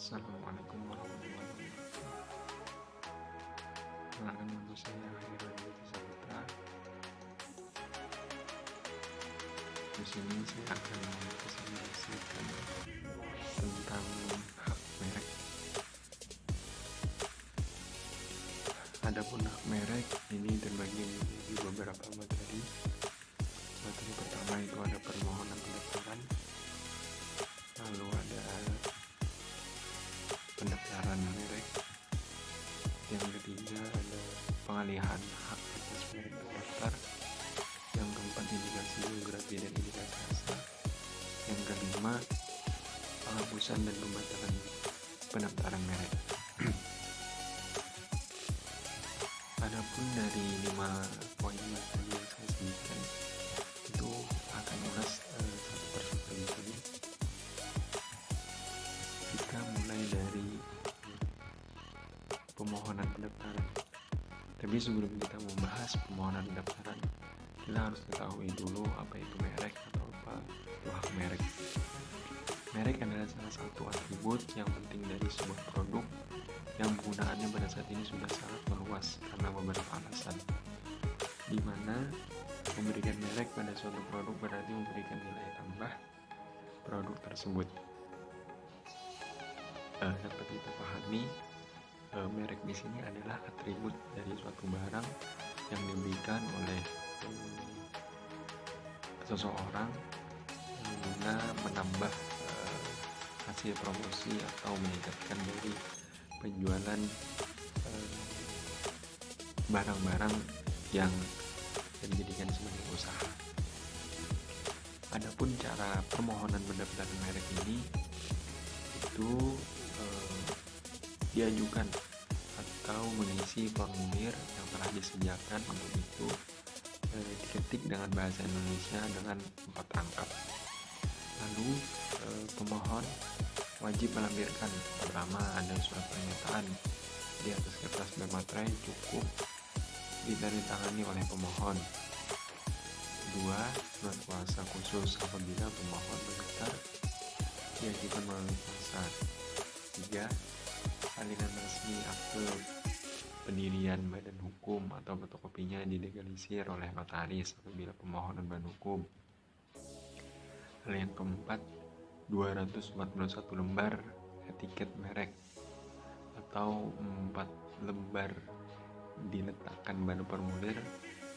Assalamualaikum warahmatullahi wabarakatuh. Perkenalkan nama saya Hairul Yudi Saputra. Di sini saya akan mempresentasikan tentang hak merek. Adapun hak merek ini terbagi menjadi beberapa materi. Materi pertama itu ada permohonan pendaftaran, lalu ada pendaftaran merek. Yang ketiga ada pengalihan hak atas merek terdaftar. Yang keempat indikasi geografi dan indikasi asal. Yang kelima penghapusan dan pembatalan pendaftaran merek. Adapun dari 5 poin tadi yang saya sebutkan itu akan ulas satu persatu di sini. Kita mulai dari pemohonan pendaftaran. Tapi sebelum kita membahas pemohonan pendaftaran, kita harus ketahui dulu apa itu merek atau apa itu hak merek. Merek adalah salah satu atribut yang penting dari sebuah produk yang penggunaannya pada saat ini sudah sangat meluas karena beberapa alasan, di mana memberikan merek pada suatu produk berarti memberikan nilai tambah produk tersebut. Dapat kita pahami, merek di sini adalah atribut dari suatu barang yang diberikan oleh seseorang guna menambah hasil promosi atau meningkatkan dari penjualan barang-barang yang dijadikan sebagai usaha. Adapun cara permohonan pendaftaran merek ini itu diajukan atau mengisi formulir yang telah disediakan untuk itu, diketik dengan bahasa Indonesia dengan 4 angka. Lalu pemohon wajib melampirkan pertama ada surat pernyataan di atas kertas bermaterai cukup ditandatangani oleh pemohon. 2. Surat kuasa khusus apabila pemohon mendaftar diajukan melalui kuasa. 3. Salinan resmi akte pendirian badan hukum atau fotokopinya dilegalisir oleh notaris apabila pemohon badan hukum. Hal yang keempat, 241 lembar etiket merek atau 4 lembar diletakkan pada formulir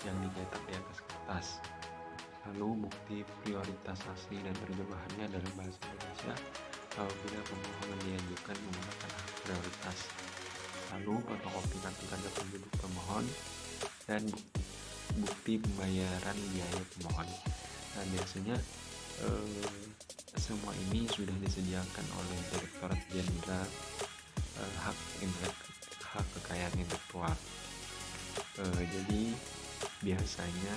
yang dicetak di atas kertas. Lalu bukti prioritas asli dan terjemahannya dalam bahasa Indonesia apabila pemohon diajukan menggunakan hak prioritas. Lalu fotokopi kartu tanda penduduk pemohon dan bukti pembayaran biaya pemohon. Nah, biasanya semua ini sudah disediakan oleh Direktorat Jenderal Hak Kekayaan Intelektual. Jadi biasanya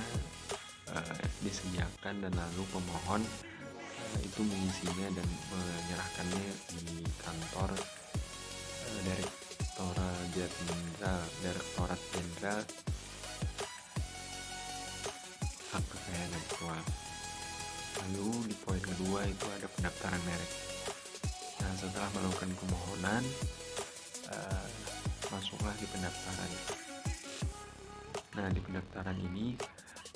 disediakan dan lalu pemohon itu mengisinya dan menyerahkannya di kantor Direktorat Jenderal Hak Kekayaan Intelektual. Lalu di poin kedua itu ada pendaftaran merek. Nah, setelah melakukan pemohonan, masuklah di pendaftaran. Nah, di pendaftaran ini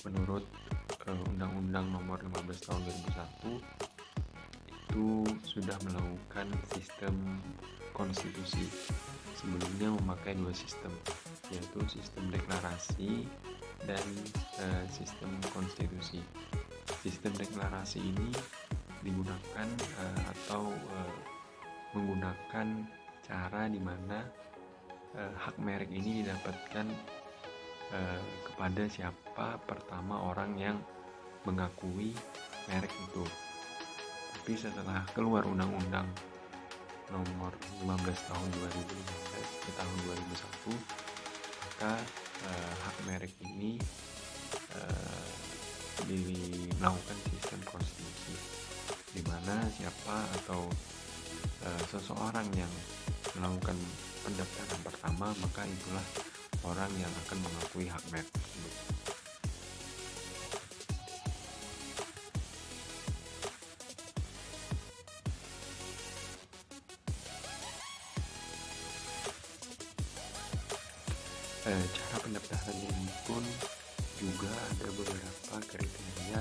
menurut Undang-Undang Nomor 15 Tahun 2001 itu sudah melakukan sistem konstitusi. Sebelumnya memakai 2 sistem, yaitu sistem deklarasi dan sistem konstitusi. Sistem deklarasi ini digunakan atau menggunakan cara di mana hak merek ini didapatkan kepada siapa pertama orang yang mengakui merek itu. Tapi setelah keluar Undang-Undang Nomor 15 Tahun 2015 ke tahun 2001, maka hak merek ini melakukan sistem konstitusi, di mana siapa atau seseorang yang melakukan pendaftaran pertama, maka itulah orang yang akan mengakui hak merek tersebut. Cara pendaftaran ini pun juga ada beberapa kriteria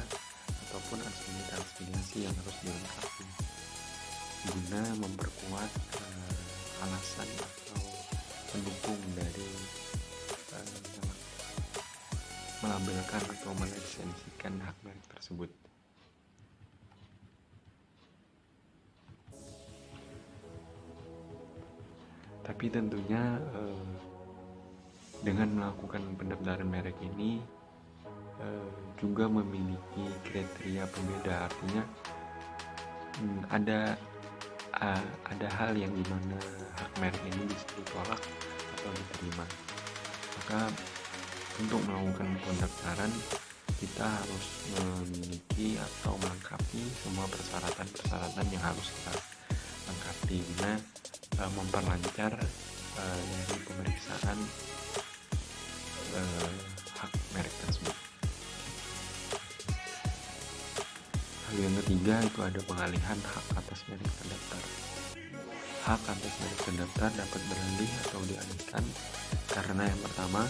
ataupun aspirasi yang harus dilengkapi guna memperkuat alasan atau pendukung dari melabelkan atau melisensikan hak merek tersebut. Tapi tentunya dengan melakukan pendaftaran merek ini juga memiliki kriteria pembeda, artinya ada hal yang dimana hak merek ini bisa ditolak atau diterima. Maka untuk melakukan pendaftaran kita harus memiliki atau melengkapi semua persyaratan yang harus kita lengkapi guna memperlancar dari pemeriksaan hak merek tersebut. Hal yang ketiga itu ada pengalihan hak atas merek terdaftar. Hak atas merek terdaftar dapat beralih atau dialihkan karena yang pertama,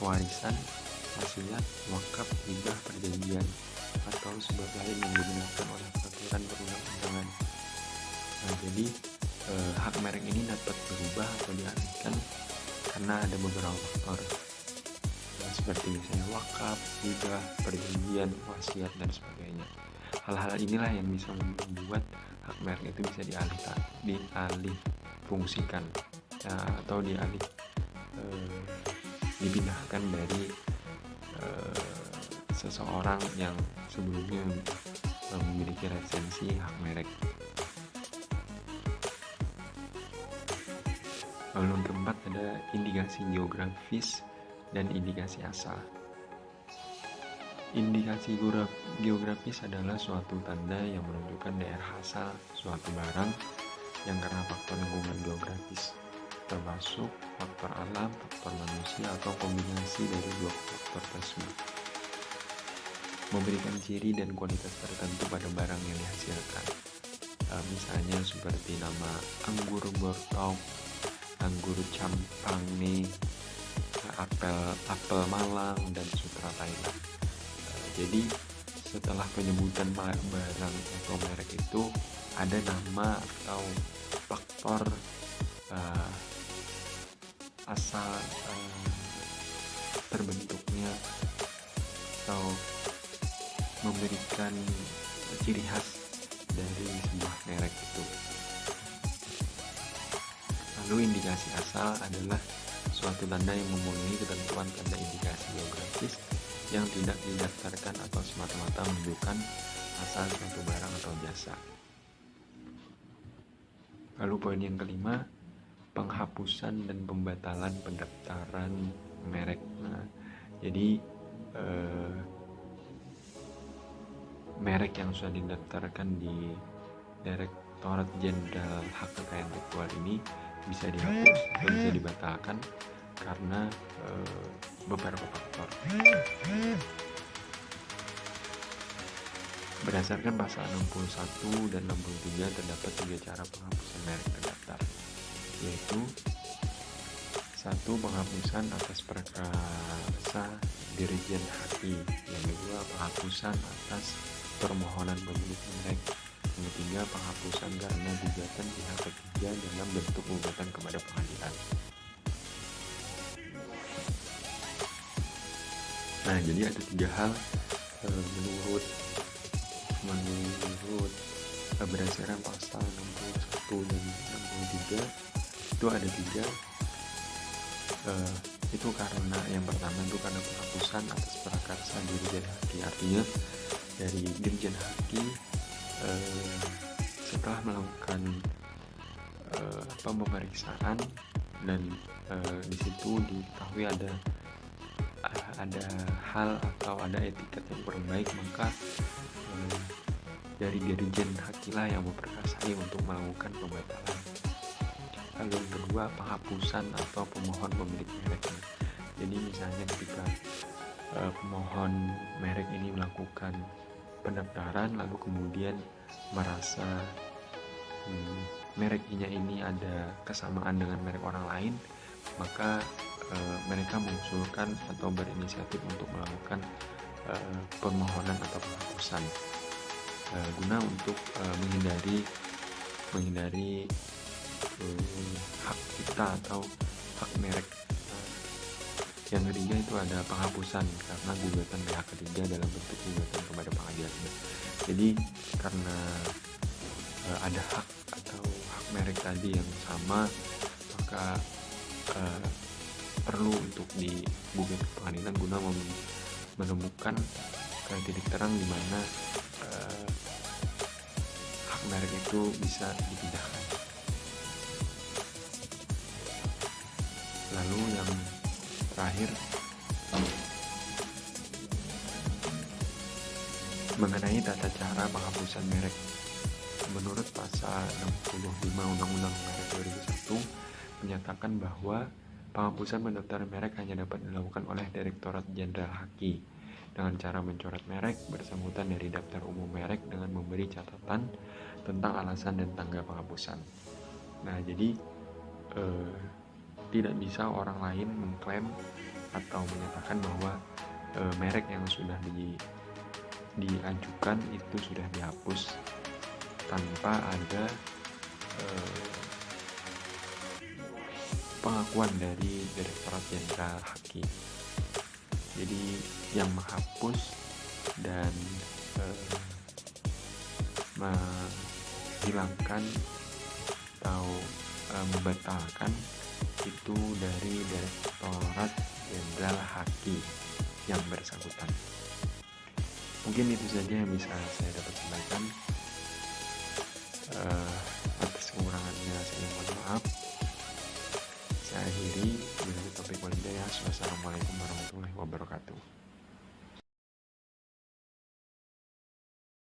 pewarisan, wasiat, wakaf, hibah, perjanjian, atau sebab lain yang digunakan oleh peraturan perundang-undangan. Nah, jadi hak merek ini dapat berubah atau dialihkan karena ada beberapa faktor, seperti misalnya wakaf, hibah, perjanjian, wasiat, dan sebagainya. Hal-hal inilah yang bisa membuat hak merek itu bisa dialih fungsikan atau dipindahkan dari seseorang yang sebelumnya memiliki lisensi hak merek. Lalu yang keempat ada indikasi geografis dan indikasi asal. Indikasi geografis adalah suatu tanda yang menunjukkan daerah asal suatu barang yang karena faktor lingkungan geografis, termasuk faktor alam, faktor manusia, atau kombinasi dari dua faktor tersebut. Memberikan ciri dan kualitas tertentu pada barang yang dihasilkan. Misalnya seperti nama anggur Bordeaux, anggur Champagne, apel Malang, dan sutra Thailand. Jadi setelah penyebutan barang atau merek itu ada nama atau faktor asal terbentuknya atau memberikan ciri khas dari sebuah merek itu. Lalu indikasi asal adalah suatu tanda yang memenuhi ketentuan tanda indikasi geografis yang tidak didaftarkan atau semata-mata menunjukkan asal suatu barang atau jasa. Lalu poin yang kelima, penghapusan dan pembatalan pendaftaran merek. Nah, jadi merek yang sudah didaftarkan di Direktorat Jenderal Hak Kekayaan Intelektual ini bisa dihapus atau bisa dibatalkan karena beberapa faktor. Berdasarkan pasal 61 dan 63 terdapat 3 cara penghapusan merek terdaftar, yaitu 1. Penghapusan atas prakarsa Dirjen Haki. Yang kedua, penghapusan atas permohonan pemilik merek. Yang ketiga, penghapusan karena gugatan pihak ketiga dalam bentuk gugatan kepada pengadilan. Nah, jadi ada 3 hal menurut berdasarkan pasal 61 dan 63 itu ada 3. Itu karena yang pertama itu karena penghapusan atas prakarsa Dirjen Haki, artinya dari Dirjen Haki setelah melakukan pemeriksaan dan di situ diketahui ada hal atau ada etiket yang kurang baik, maka dari Dirjen Hakilah yang memperkasai untuk melakukan pembatalan. Lalu yang kedua, penghapusan atau pemohon pemilik merek. Jadi misalnya ketika pemohon merek ini melakukan pendaftaran lalu kemudian merasa mereknya ini ada kesamaan dengan merek orang lain, maka mereka mengusulkan atau berinisiatif untuk melakukan permohonan atau penghapusan guna untuk menghindari hak kita atau hak merek. Yang ketiga itu ada penghapusan karena gugatan pihak ketiga dalam bentuk gugatan kepada pengadilan. Jadi karena ada hak atau hak merek tadi yang sama, maka perlu untuk digugat ke pengadilan guna menemukan titik terang di mana hak merek itu bisa dipindahkan. Lalu yang terakhir mengenai tata cara penghapusan merek. Menurut pasal 65 Undang-Undang Merek 2001 menyatakan bahwa penghapusan pendaftaran merek hanya dapat dilakukan oleh Direktorat Jenderal Haki dengan cara mencoret merek bersangkutan dari daftar umum merek dengan memberi catatan tentang alasan dan tanggal penghapusan. Nah, jadi tidak bisa orang lain mengklaim atau menyatakan bahwa merek yang sudah diajukan itu sudah dihapus tanpa ada pengakuan dari Direktorat Jenderal Haki. Jadi yang menghapus dan menghilangkan atau membatalkan itu dari Direktorat Jenderal Haki yang bersangkutan. Mungkin itu saja yang bisa saya dapat sampaikan. Atas kekurangannya saya mohon maaf. Saya akhiri dengan topik walidayah. Wassalamualaikum warahmatullahi wabarakatuh.